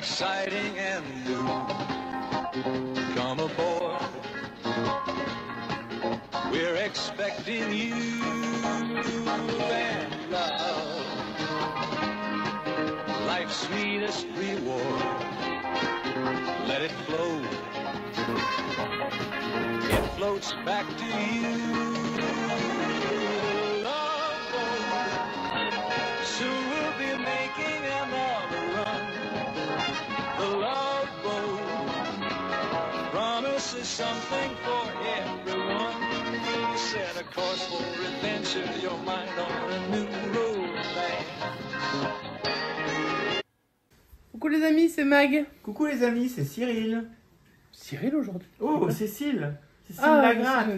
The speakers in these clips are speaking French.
exciting and new. Come aboard, we're expecting you and love, life's sweetest reward. Let it flow, it floats back to you. Love boat, soon we'll be making another run. The love boat promises something for everyone. Set a course for adventure, your mind on a new road. Coucou les amis, c'est Mag. Coucou les amis, c'est Cyril. Cyril aujourd'hui. Oh, Cécile. Cécile Lagratte.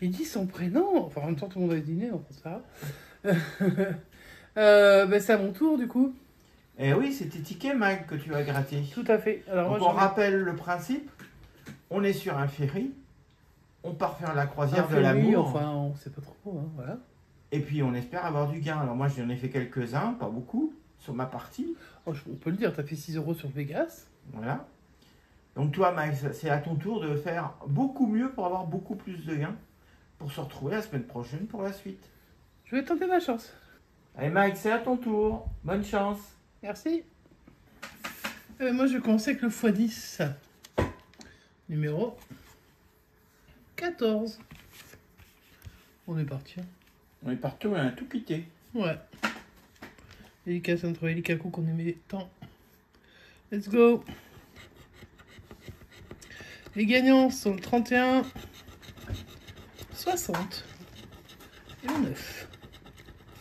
Il dit son prénom. Enfin, en même temps, tout le monde a dîné, on pense ça. C'est à mon tour du coup. Eh oui, c'est tes tickets Mag que tu as gratté. Tout à fait. Alors, donc, on rappelle le principe. On est sur un ferry. On part faire la croisière de l'amour. Enfin, on sait pas trop, hein, voilà. Et puis on espère avoir du gain. Alors moi j'en ai fait quelques-uns, pas beaucoup, sur ma partie. Oh, on peut le dire, tu as fait 6 € sur Vegas. Voilà. Donc toi Max, c'est à ton tour de faire beaucoup mieux pour avoir beaucoup plus de gains. Pour se retrouver la semaine prochaine pour la suite. Je vais tenter ma chance. Allez Mike, c'est à ton tour. Bonne chance. Merci. Moi je vais commencer avec le x10. Numéro 14. On est parti. On est parti, on a tout quitté. Ouais. Dédicace entre les Kaku qu'on aimait tant. Let's go. Les gagnants sont le 31, 60 et le 9.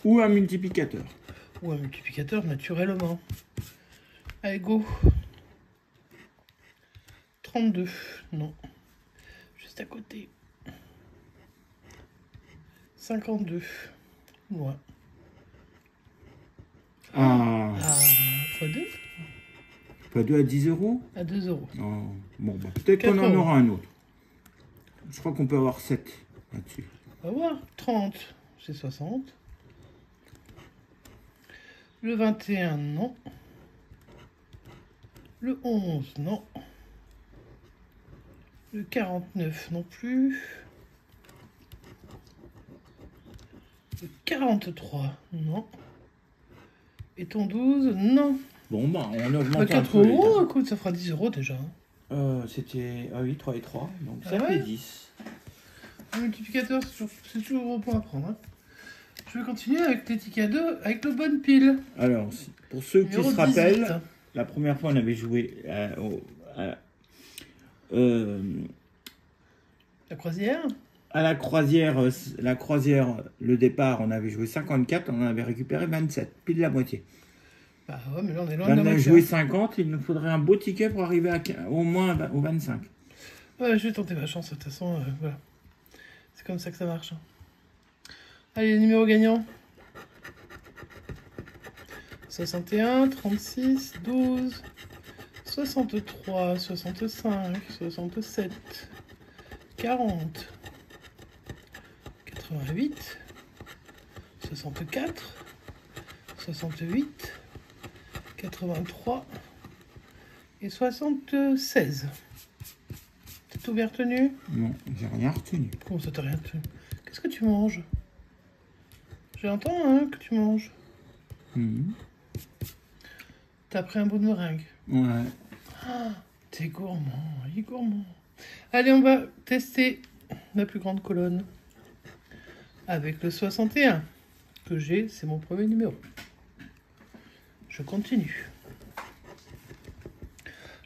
Ou un multiplicateur. Ou un multiplicateur naturellement. Allez, go. 32. Non. Juste à côté. 52. Ouais. Ah. x2. x2 à 10 €. À 2 €. Oh. Bon, bah, peut-être qu'on en aura un autre. Je crois qu'on peut avoir 7 là-dessus. On va voir. 30, c'est 60. Le 21, non. Le 11, non. Le 49, non plus. Le 43, non. Et ton 12, non. Bon, bah, on augmente 4 un peu. €, écoute, ça fera 10 € déjà. C'était... Ah oui, 3 et 3. Donc ça Ah ouais, fait 10. Un multiplicateur, c'est toujours au point à prendre. Hein. Je vais continuer avec les tickets 2 avec le bonne pile. Alors, pour ceux qui se rappellent, 18. la première fois on avait joué La croisière. à la croisière, le départ, on avait joué 54, on en avait récupéré 27, pile la moitié. Bah ouais, mais là on est loin Là, de on la a moitié. joué 50, il nous faudrait un beau ticket pour arriver au moins au 25. Ouais, je vais tenter ma chance, de toute façon, voilà. C'est comme ça que ça marche. Allez, les numéros gagnants. 61, 36, 12, 63, 65, 67, 40, 88, 64, 68, 83 et 76. T'as tout bien retenu? Non, j'ai rien retenu. Comment ça t'as rien retenu? Qu'est-ce que tu manges? J'entends hein, que tu manges. T'as pris un bout de meringue. Ouais. Ah, t'es gourmand, il est gourmand. Allez, on va tester la plus grande colonne. Avec le 61 que j'ai, c'est mon premier numéro. Je continue.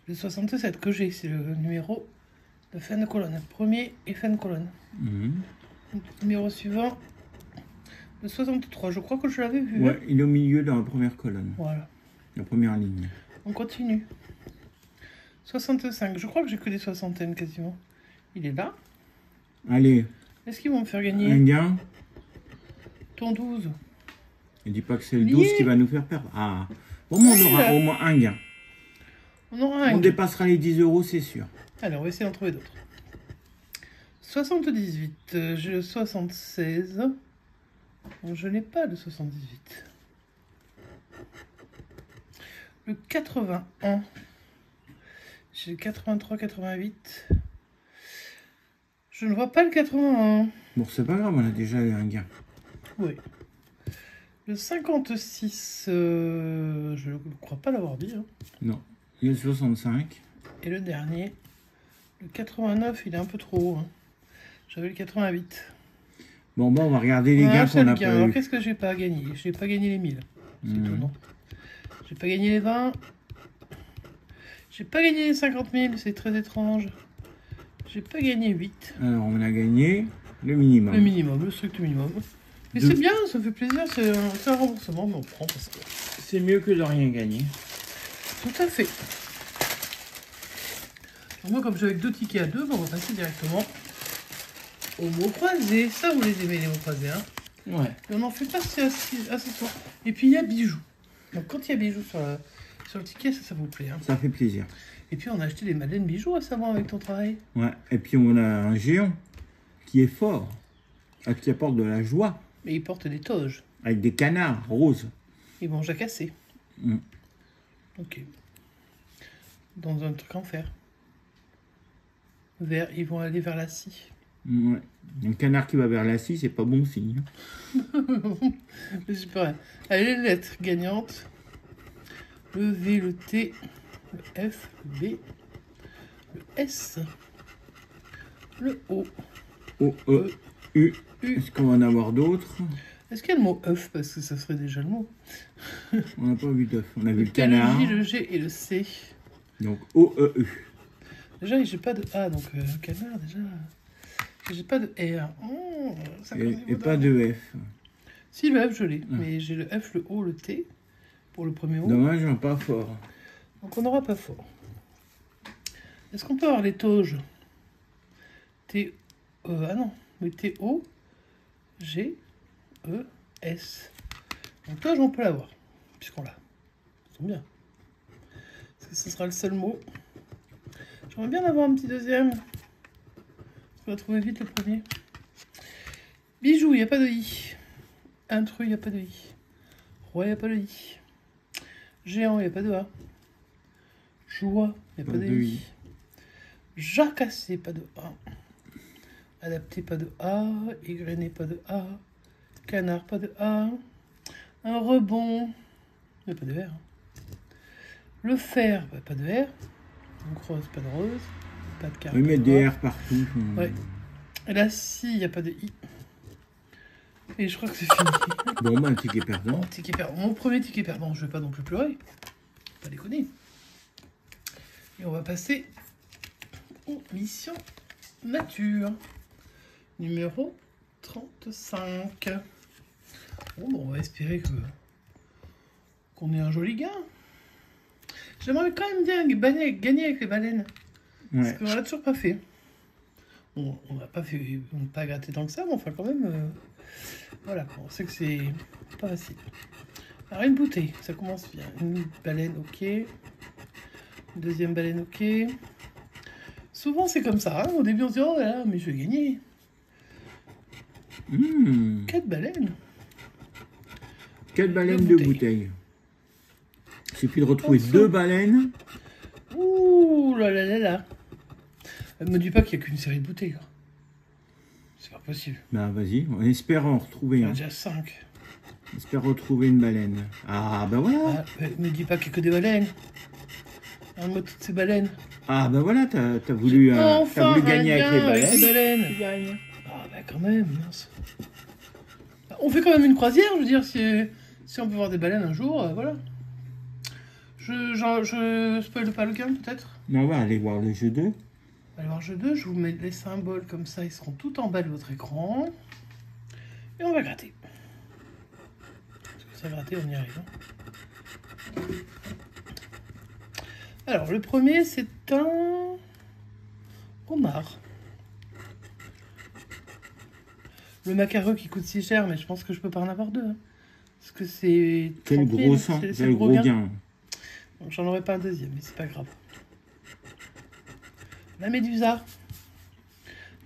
Le 67 que j'ai, c'est le numéro de fin de colonne. Premier et fin de colonne. Numéro suivant, le 63. Je crois que je l'avais vu. Ouais, il est au milieu dans la première colonne. Voilà. La première ligne. On continue. 65. Je crois que j'ai que des soixantaines quasiment. Il est là. Allez. Est-ce qu'ils vont me faire gagner? Un gain. Ton 12. Ne dis pas que c'est le 12 qui va nous faire perdre. Ah. Bon, on aura au moins un gain. On aura un. On dépassera les 10 €, c'est sûr. Alors, on va essayer d'en trouver d'autres. 78. J'ai le 76. Bon, je n'ai pas le 78. Le 81. J'ai le 83, 88. Je ne vois pas le 81. Bon, c'est pas grave, on a déjà eu un gain. Oui. Le 56, je ne crois pas l'avoir dit. Hein. Non. Il y a le 65. Et le dernier, le 89, il est un peu trop haut. Hein. J'avais le 88. Bon, bah, on va regarder les gains qu'on a pas Alors, eu. qu'est-ce que j'ai pas gagné? J'ai pas gagné les 1000. C'est Mhm. étonnant. J'ai pas gagné les 20. J'ai pas gagné les 50 000, c'est très étrange. J'ai pas gagné 8. Alors, on a gagné le minimum. Le minimum, le strict minimum. Mais Deux. c'est bien, ça fait plaisir, c'est un remboursement, mais on prend parce que... C'est mieux que de rien gagner. Tout à fait. Alors moi, comme j'ai avec 2 tickets à 2, on va passer directement aux mots croisés. Ça, vous les aimez, les mots croisés, hein? Ouais. Et on en fait pas assez souvent. Et puis, il y a bijoux. Donc, quand il y a bijoux sur le ticket, ça vous plaît, hein? Ça fait plaisir. Et puis, on a acheté des madeleines bijoux récemment avec ton travail. Ouais. Et puis, on a un géant qui est fort, qui apporte de la joie, Mais ils portent des toges. avec des canards roses. Ils vont jacasser. Mm. Ok. Dans un truc en fer. Ils vont aller vers la scie. Ouais. Un canard qui va vers la scie, c'est pas bon signe. Mais c'est pas vrai. Allez, les lettres gagnantes. Le V, le T, le F, le B, le S, le O, O, E, U. U. Est-ce qu'on va en avoir d'autres? Est-ce qu'il y a le mot œuf? Parce que ça serait déjà le mot. On n'a pas vu d'œuf. On a vu Le le T, le canard. J, le G et le C. Donc O, E, U. Déjà, j'ai pas de A, donc canard, déjà. J'ai pas de R. Ça connaît Et vos pas dames. de F. Si, le F, je l'ai. Mais j'ai le F, le O, le T pour le premier mot. Dommage, hein, pas fort. Donc on n'aura pas fort. Est-ce qu'on peut avoir les toges? T, ah non, mais T, O, G, E, S. Donc toge, on peut l'avoir, puisqu'on l'a. Ça tombe bien. Parce que ce sera le seul mot. J'aimerais bien avoir un petit deuxième. On va trouver vite le premier. Bijou, il n'y a pas de I. Intrus, il n'y a pas de I. Roi, il n'y a pas de I. Géant, il n'y a pas de A. Joie, il n'y a pas de I. Jacassé, pas de A. Adapté, pas de A. Égrené, pas de A. Canard, pas de A. Un rebond, il n'y a pas de R. Le fer, bah, pas de R. Donc rose, pas de rose. Pas de carte. On va mettre des R partout. Ouais. Et la scie, il n'y a pas de I. Et je crois que c'est fini. Bon, bah, un ticket perdant. Mon premier ticket perdant, je vais pas non plus pleurer. Pas déconner. Et on va passer aux missions nature. Numéro 35. Bon, on va espérer qu'on ait un joli gain. J'aimerais quand même bien gagner avec les baleines. Parce Ouais. qu'on l'a toujours pas fait. On n'a pas gratté tant que ça, mais enfin quand même... voilà, on sait que c'est pas facile. Alors une bouteille, ça commence bien. Une baleine, ok. Une deuxième baleine, ok. Souvent c'est comme ça, hein. Au début on se dit, oh là, mais je vais gagner. 4 baleines. 4 baleines, Deux 2 bouteilles. Il suffit de retrouver 2 baleines. Ouh là là là là. Elle me dit pas qu'il n'y a qu'une série de bouteilles. Là. C'est pas possible. Bah vas-y, on espère en retrouver Il y en a un. déjà 5. On espère retrouver une baleine. Ah bah voilà. Ah, me dis pas qu'il n'y a que des baleines. Regarde-moi toutes ces baleines. Ah bah voilà, t'as voulu, t'as voulu gagner avec les baleines. Avec les baleines. Tu gagnes. Ah bah quand même, mince. On fait quand même une croisière, je veux dire, si on peut voir des baleines un jour, voilà. Je spoil pas le gain peut-être. Mais on va aller voir le jeu 2. Alors jeu 2, je vous mets les symboles comme ça, ils seront tout en bas de votre écran. Et on va gratter. Parce que ça gratter, on y arrive. Hein. Alors le premier c'est un homard. Le macareux qui coûte si cher, mais je pense que je peux pas en avoir deux. Hein. Parce que c'est... Quel gros sang, quel gros gain. Donc j'en aurais pas un deuxième, mais c'est pas grave. La médusa.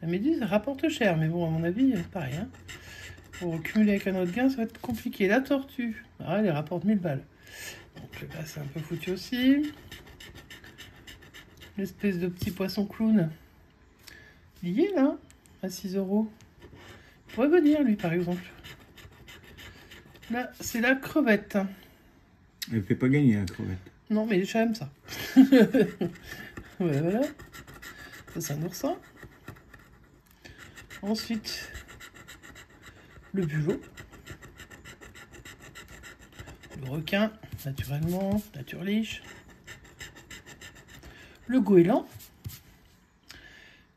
La méduse rapporte cher, mais bon, à mon avis, pareil. Hein. Pour cumuler avec un autre gain, ça va être compliqué. La tortue. Ah, elle rapporte 1000 balles. Donc là, c'est un peu foutu aussi. L'espèce de petit poisson clown. Il y est là, à 6 €. Il pourrait venir, lui, par exemple. Là, c'est la crevette. Elle fait pas gagner la crevette. Non, mais j'aime ça. Voilà. Ça, c'est un oursin. Ensuite, le bulot. Le requin, naturellement, naturliche. Le goéland.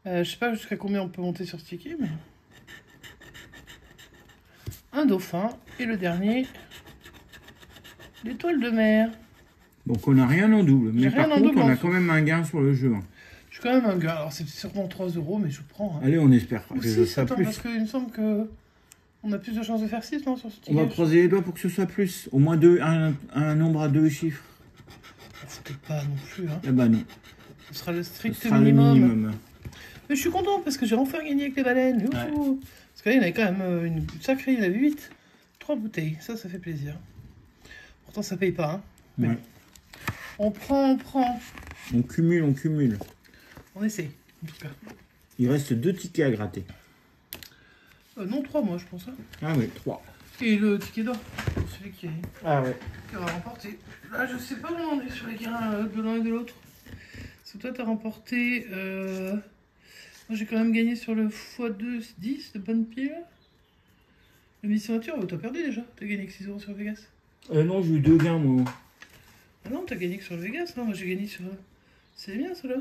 Je sais pas jusqu'à combien on peut monter sur ce ticket, mais... Un dauphin. Et le dernier, l'étoile de mer. Donc on n'a rien en double. Mais J'ai par rien en contre, double on en a dessous. quand même un gain sur le jeu. Hein. Je suis quand même un gars. Alors, c'est sûrement 3 € mais je prends. Hein. Allez, on espère pas Ou que ce 6, soit attends, plus. parce qu'il me semble que on a plus de chances de faire 6, non, sur ce On va ticket. croiser les doigts pour que ce soit plus. Au moins un nombre à 2 chiffres. C'est peut-être pas non plus, hein. Eh ben non. Ce sera le Ce strict sera le minimum. minimum. Mais je suis content parce que j'ai enfin gagné avec les baleines. Youhou. Parce que là, il y en avait quand même une sacrée, il y en avait 8. 3 bouteilles, ça fait plaisir. Pourtant, ça paye pas, hein. Mais Ouais. on prend. On cumule. On essaie, en tout cas. Il reste 2 tickets à gratter. Non, 3 moi, je pense. Hein. Ah oui, 3. Et le ticket d'or, celui qui Ah ouais. va remporter. Là, je sais pas où on est sur les gains de l'un et de l'autre. Parce que toi, t'as remporté... Moi, j'ai quand même gagné sur le x2 10 de bonne pile. Le mission nature, t'as perdu déjà. T'as gagné que 6 € sur Vegas. Non, j'ai eu 2 gains, moi. Ah non, t'as gagné que sur le Vegas. Non, moi, j'ai gagné sur... C'est bien, cela.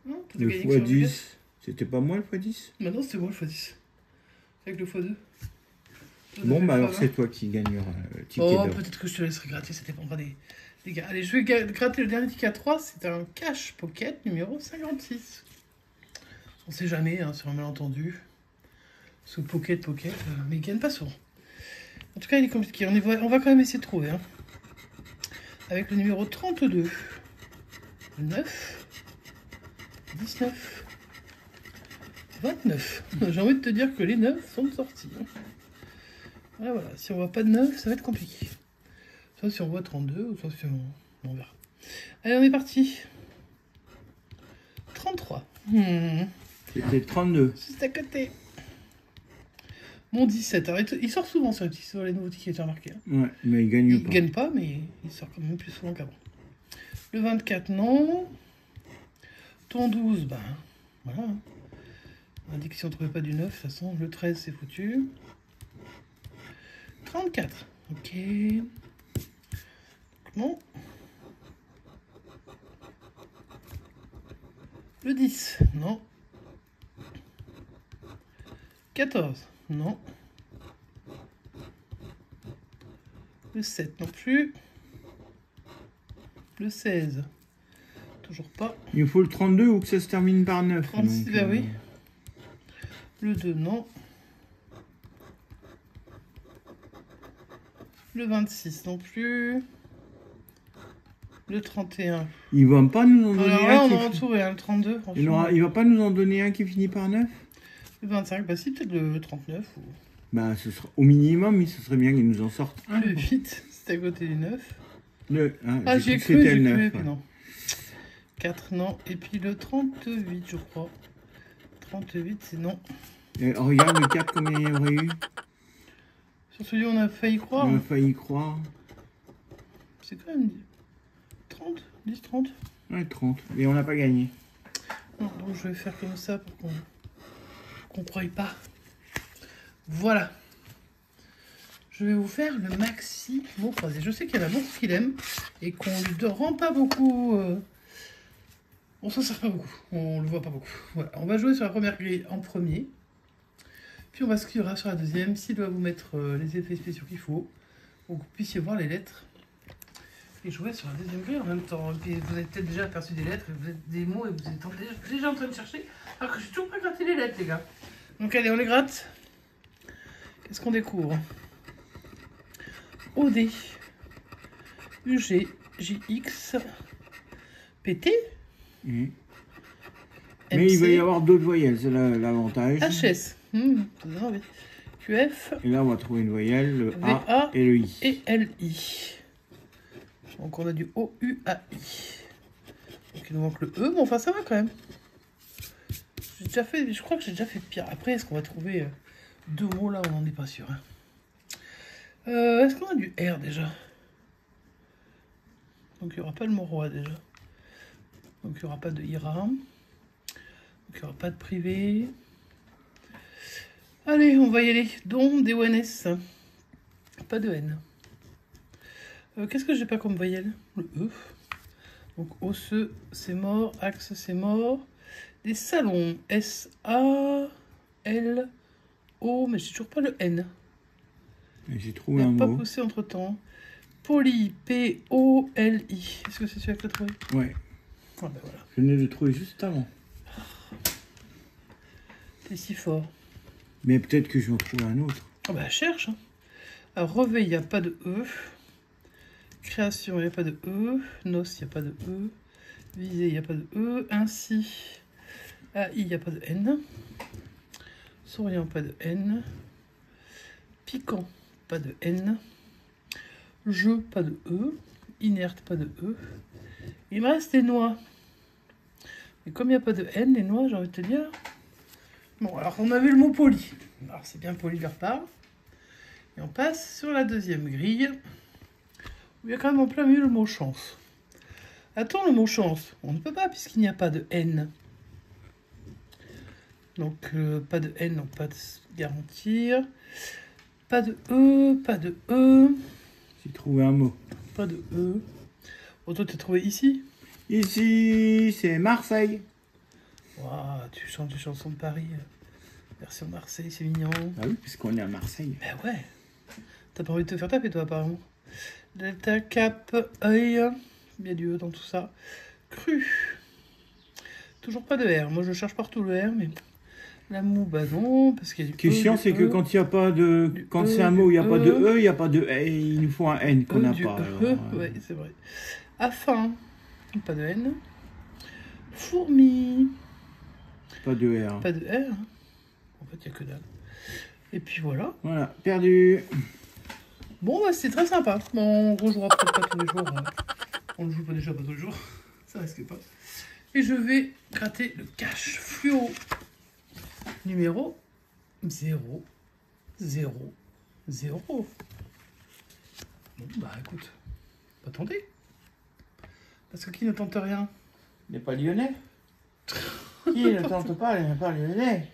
Non, t'as Le gagné que sur le Vegas. x10. C'était pas moi le x10? Bah non, c'était moi le x10. Avec le x2. Bon, bah alors c'est toi qui gagnera le ticket Oh, d'or. peut-être que je te laisserai gratter, ça dépendra des gars. Allez, je vais gratter le dernier ticket à 3, c'est un cash pocket numéro 56. On sait jamais, hein, sur un malentendu. Ce pocket, mais il gagne pas souvent. En tout cas, il est compliqué. On va quand même essayer de trouver. Hein. Avec le numéro 32, 9, 19, 29. J'ai envie de te dire que les 9 sont sortis. Ah, voilà, si on voit pas de 9, ça va être compliqué. Soit si on voit 32, ou soit si on verra. Allez, on est parti. 33. C'était 32. Juste à côté. Mon 17. Alors, il sort souvent sur les nouveaux tickets, j'ai remarqué. Hein. Ouais, mais il gagne Il pas. gagne pas, mais il sort quand même plus souvent qu'avant. Le 24, non. Ton 12, ben, voilà. On a dit que si on trouvait pas du 9, de toute façon, le 13, c'est foutu. 34. Ok. Non. Le 10. Non. 14. Non. Le 7 non plus. Le 16. Toujours pas. Il faut le 32 ou que ça se termine par 9. 36, donc, bah oui. Le 2, non. Le 26 non plus. Le 31. Il va pas nous en donner Alors là, un on qui aura tout rien. Le 32, franchement. il va pas nous en donner un qui finit par 9? Le 25, bah si, peut-être le 39 ou Bah, ce sera au minimum, ce serait bien qu'il nous en sorte un. plus vite. C'est à côté du 9. Ah, J'y ai que cru, c'était j'ai le cru, 9. et puis non. 4, non. Et puis le 38, je crois. 38, c'est non. Et regarde le 4 combien il y aurait eu. Sur celui on a failli croire. On a failli croire. C'est quand même 30, 10, 30. Ouais, 30. Et on n'a pas gagné. Non, donc je vais faire comme ça pour qu'on croie pas. Voilà. Je vais vous faire le maxi mot croisé. Je sais qu'il y en a beaucoup qui l'aiment et qu'on lui rend pas beaucoup. On s'en sert pas beaucoup. On le voit pas beaucoup. Voilà. On va jouer sur la première grille en premier. Puis on basculera sur la deuxième. S'il doit vous mettre les effets spéciaux qu'il faut, pour que vous puissiez voir les lettres. Et jouer sur la deuxième grille en même temps. Et puis vous avez peut-être déjà aperçu des lettres, vous êtes des mots et vous êtes déjà en train de chercher. Alors que je suis toujours pas gratté les lettres, les gars. Donc allez, on les gratte. Qu'est-ce qu'on découvre? OD, UG, JX, PT, Mais il va y MC, avoir d'autres voyelles, c'est l'avantage. HS, ça donne envie. QF Et là, on va trouver une voyelle, le A VA et le I. et LI. Donc on a du O-U-A-I. Donc il nous manque le E, mais enfin ça va quand même. J'ai déjà fait, je crois que j'ai déjà fait pire. Après, est-ce qu'on va trouver deux mots là? On n'en est pas sûr. Hein. Est-ce qu'on a du R déjà? Donc il n'y aura pas le mot roi déjà. Donc il n'y aura pas de IRA. Donc il n'y aura pas de privé. Allez, on va y aller. Don, D-O-N-S. Pas de N. Qu'est-ce que j'ai pas comme voyelle? Le E. Donc osseux, c'est mort. Axe, c'est mort. Des salons. S-A-L-O. Mais j'ai toujours pas le N. J'ai trouvé un Il n'a pas mot. poussé entre temps. Poli. P-O-L-I. Est-ce que c'est celui-là que tu as trouvé? Ouais. Ah ben voilà. Je venais de le trouver juste avant. T'es si fort. Mais peut-être que je vais en trouver un autre. Ah bah cherche. Hein. Alors, réveil, il n'y a pas de E. Création, il n'y a pas de E. Noce, il n'y a pas de E. Visée, il n'y a pas de E. Ainsi. AI, il n'y a pas de N. Souriant, pas de N. Piquant, pas de N. Jeu, pas de E. Inerte, pas de E. Il me reste les noix. Et comme il n'y a pas de N, les noix, j'ai envie de te dire. Bon, alors on avait le mot poli. Alors c'est bien poli de leur part. Et on passe sur la deuxième grille. Où il y a quand même en plein milieu le mot chance. Attends, le mot chance. On ne peut pas puisqu'il n'y a pas de N. Donc pas de N, donc pas de garantir. Pas de E, pas de E. J'ai trouvé un mot. Pas de E. Bon, toi, t'as trouvé ici. Ici, c'est Marseille. Waouh, tu chantes des chansons de Paris. Version Marseille, c'est mignon. Ah oui, puisqu'on est à Marseille. Ben ouais. T'as pas envie de te faire taper, toi, apparemment. Delta, cap, œil. Il y a du E dans tout ça. Cru. Toujours pas de R. Moi, je cherche partout le R, mais... La moue, bah non, parce qu'il y a du Ce qui est chiant, c'est que quand il n'y a pas de... Quand c'est un mot, il n'y a pas de E, il n'y a pas de E. Il nous faut un N qu'on n'a pas. Ouais, c'est vrai. Afin. Pas de N. Fourmi. Pas de R. Pas de R. En fait, il n'y a que dalle. Et puis voilà. Voilà, perdu. Bon, bah, c'est très sympa. On rejouera peut-être pas tous les jours. On ne joue pas déjà pas tous les jours. Ça risque pas. Et je vais gratter le cache fluo numéro 0, 0, 0. Bon, bah écoute, pas tenter. Parce que qui ne tente rien? Il n'est pas lyonnais. Qui ne tente pas, il n'est pas lyonnais.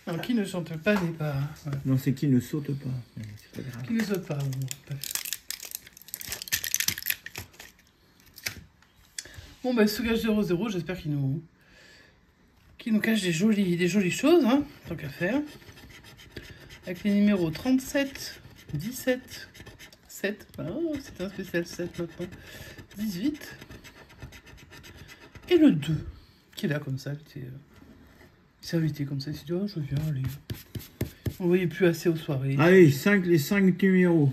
Non, qui ne chante pas n'est pas... Ouais. Non, c'est qui ne saute pas. C'est pas grave. Qui ne saute pas. Bon, bon bah, ce gage 0-0, j'espère qu'il nous cache des jolies choses, hein, tant qu'à faire. Avec les numéros 37, 17, 7. Oh, c'est un spécial 7 maintenant. 18. Et le 2, qui est là comme ça. Il s'est invité comme ça. Il s'est dit, oh, je viens, allez. On ne voyait plus assez aux soirées. Allez, les 5 numéros.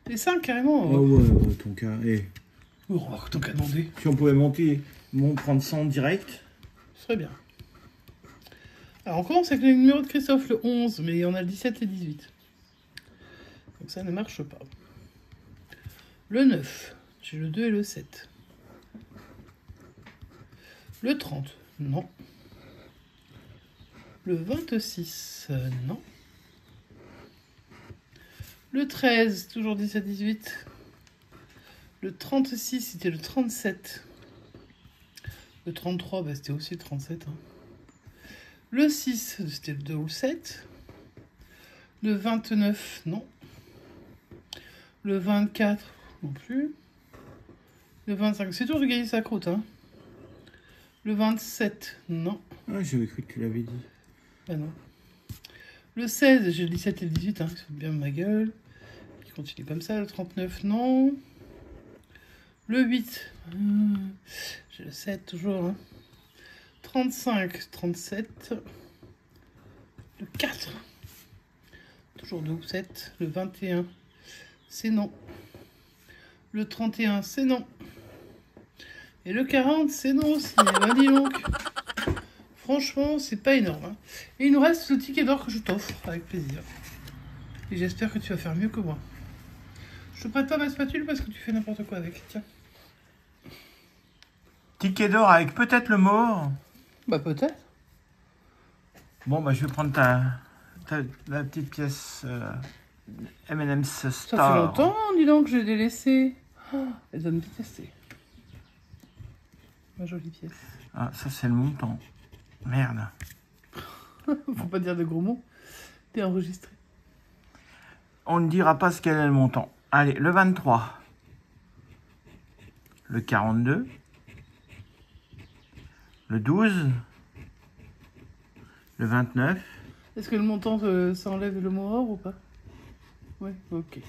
Les 5 carrément. Oh ouais, ton cas. Oh, tant qu'à demander. Si on pouvait monter, prendre 100 direct. Ce serait bien. Alors on commence avec le numéro de Christophe, le 11, mais on a le 17 et le 18. Donc ça ne marche pas. Le 9, j'ai le 2 et le 7. Le 30, non. Le 26, non. Le 13, toujours 17-18. Le 36, c'était le 37. Le 33, bah, c'était aussi le 37. Hein. Le 6, c'était le 2 ou le 7. Le 29, non. Le 24, non plus. Le 25, c'est toujours de gagner sa croûte. Hein. Le 27, non. Ah, j'avais cru que tu l'avais dit. Ah non. Le 16, j'ai le 17 et le 18, hein, qui sont bien ma gueule. Qui continue comme ça. Le 39, non. Le 8, j'ai le 7 toujours. Hein. 35, 37. Le 4, toujours 2 ou 7. Le 21, c'est non. Le 31, c'est non. Et le 40, c'est non aussi. Ben dis donc. Franchement, c'est pas énorme. Hein. Et il nous reste ce ticket d'or que je t'offre avec plaisir. Et j'espère que tu vas faire mieux que moi. Je te prête pas ma spatule parce que tu fais n'importe quoi avec. Tiens. Ticket d'or avec peut-être le mort. Bah peut-être. Bon, bah je vais prendre la petite pièce M&M's Star. Ça fait longtemps, dis donc, que j'ai délaissé. Oh, elle doit me détester. Ma jolie pièce. Ah, ça c'est le montant. Merde. Faut pas dire de gros mots. T'es enregistré. On ne dira pas ce qu'elle est le montant. Allez, le 23. Le 42. Le 12. Le 29. Est-ce que le montant, ça enlève le mot or ou pas? Oui, ok.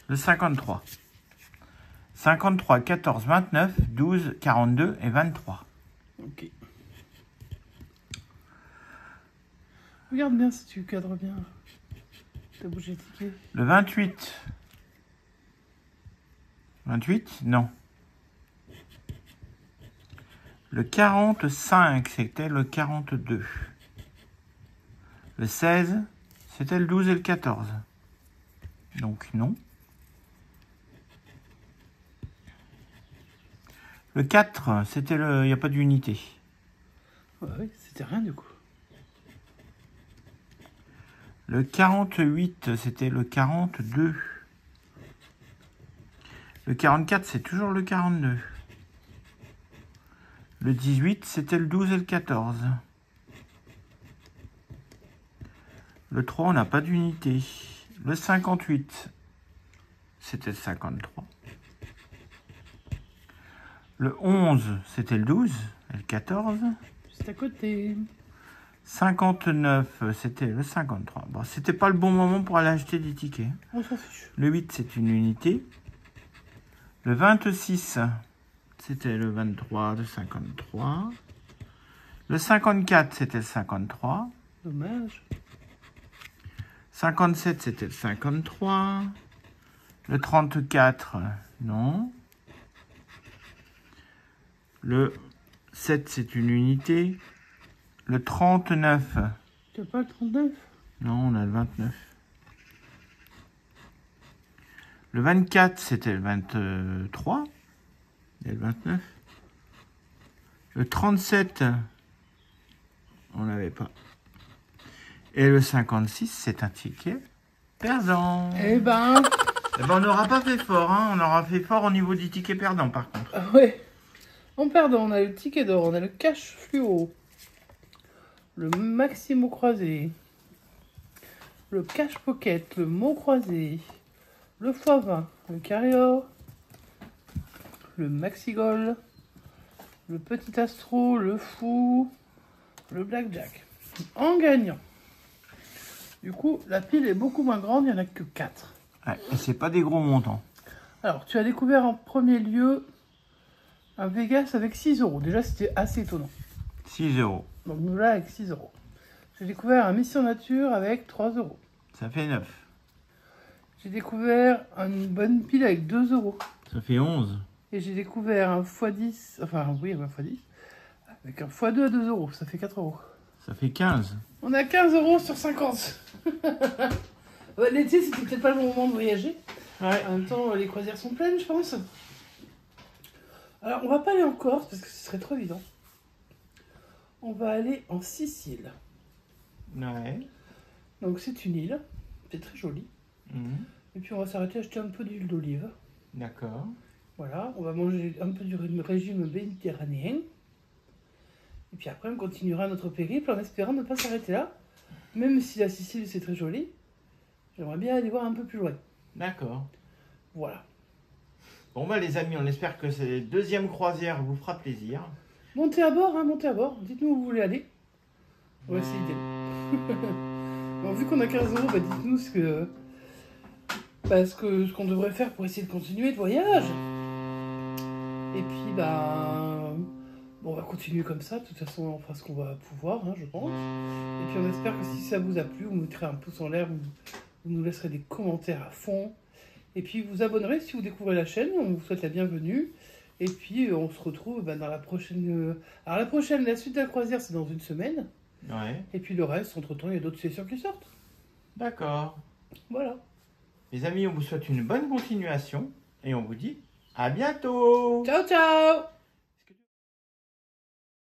Le 53. 53, 14, 29, 12, 42 et 23. Ok. Regarde bien si tu cadres bien. T'as bougé les tickets. Le 28. 28? Non. Le 45, c'était le 42. Le 16, c'était le 12 et le 14. Donc non. Le 4, c'était le... Il n'y a pas d'unité. Ouais, oui, c'était rien du coup. Le 48, c'était le 42. Le 44, c'est toujours le 42. Le 18, c'était le 12 et le 14. Le 3, on n'a pas d'unité. Le 58, c'était le 53. Le 11, c'était le 12 et le 14. Juste à côté. 59, c'était le 53. Bon, c'était pas le bon moment pour aller acheter des tickets. On s'en fiche. Le 8, c'est une unité. Le 26, c'était le 23 de 53. Le 54, c'était le 53. Dommage. 57, c'était le 53. Le 34, non. Le 7, c'est une unité. Le 39, Tu as pas le 39? non, on a le 29. Le 24, c'était le 23. Et le 29. Le 37, on n'avait pas. Et le 56, c'est un ticket perdant. Eh ben, On n'aura pas fait fort, hein. On aura fait fort au niveau du ticket perdant, par contre. ouais. En perdant, on a le ticket d'or, on a le cash fluo, le maximo croisé, le cash pocket, le mot croisé, le x20, le carrior, le maxigol, le petit astro, le fou, le blackjack. En gagnant. Du coup, la pile est beaucoup moins grande, il n'y en a que 4. Ouais, et c'est pas des gros montants. Alors, tu as découvert en premier lieu un Vegas avec 6 euros. Déjà, c'était assez étonnant. 6 euros. Donc, nous là avec 6 euros. J'ai découvert un Mission Nature avec 3 euros. Ça fait 9. J'ai découvert une bonne pile avec 2 euros. Ça fait 11. Et j'ai découvert un x10, enfin oui, un x10, avec un x2 à 2 euros. Ça fait 4 euros. Ça fait 15. On a 15 euros sur 50. Ouais, l'été, c'était peut-être pas le bon moment de voyager. Ouais. En même temps, les croisières sont pleines, je pense. Alors, on va pas aller en Corse parce que ce serait trop évident. On va aller en Sicile. Ouais. Donc, c'est une île. C'est très joli. Mhm. Et puis, on va s'arrêter acheter un peu d'huile d'olive. D'accord. Voilà, on va manger un peu du régime méditerranéen. Et puis après, on continuera notre périple en espérant ne pas s'arrêter là. Même si la Sicile, c'est très joli. J'aimerais bien aller voir un peu plus loin. D'accord. Voilà. Bon bah les amis, on espère que cette deuxième croisière vous fera plaisir. Montez à bord, hein, montez à bord. Dites-nous où vous voulez aller. On va essayer d'y aller. Bon, vu qu'on a 15 euros, bah dites-nous ce qu'on devrait faire pour essayer de continuer le voyage. Et puis, bon, on va continuer comme ça. De toute façon, on fera ce qu'on va pouvoir, hein, je pense. Et puis, on espère que si ça vous a plu, vous mettrez un pouce en l'air, vous nous laisserez des commentaires à fond. Et puis, vous abonnerez si vous découvrez la chaîne. On vous souhaite la bienvenue. Et puis, on se retrouve dans la prochaine... Alors, la suite de la croisière, c'est dans une semaine. Ouais. Et puis, le reste, entre-temps, il y a d'autres sessions qui sortent. D'accord. Voilà. Les amis, on vous souhaite une bonne continuation et on vous dit à bientôt. Ciao, ciao!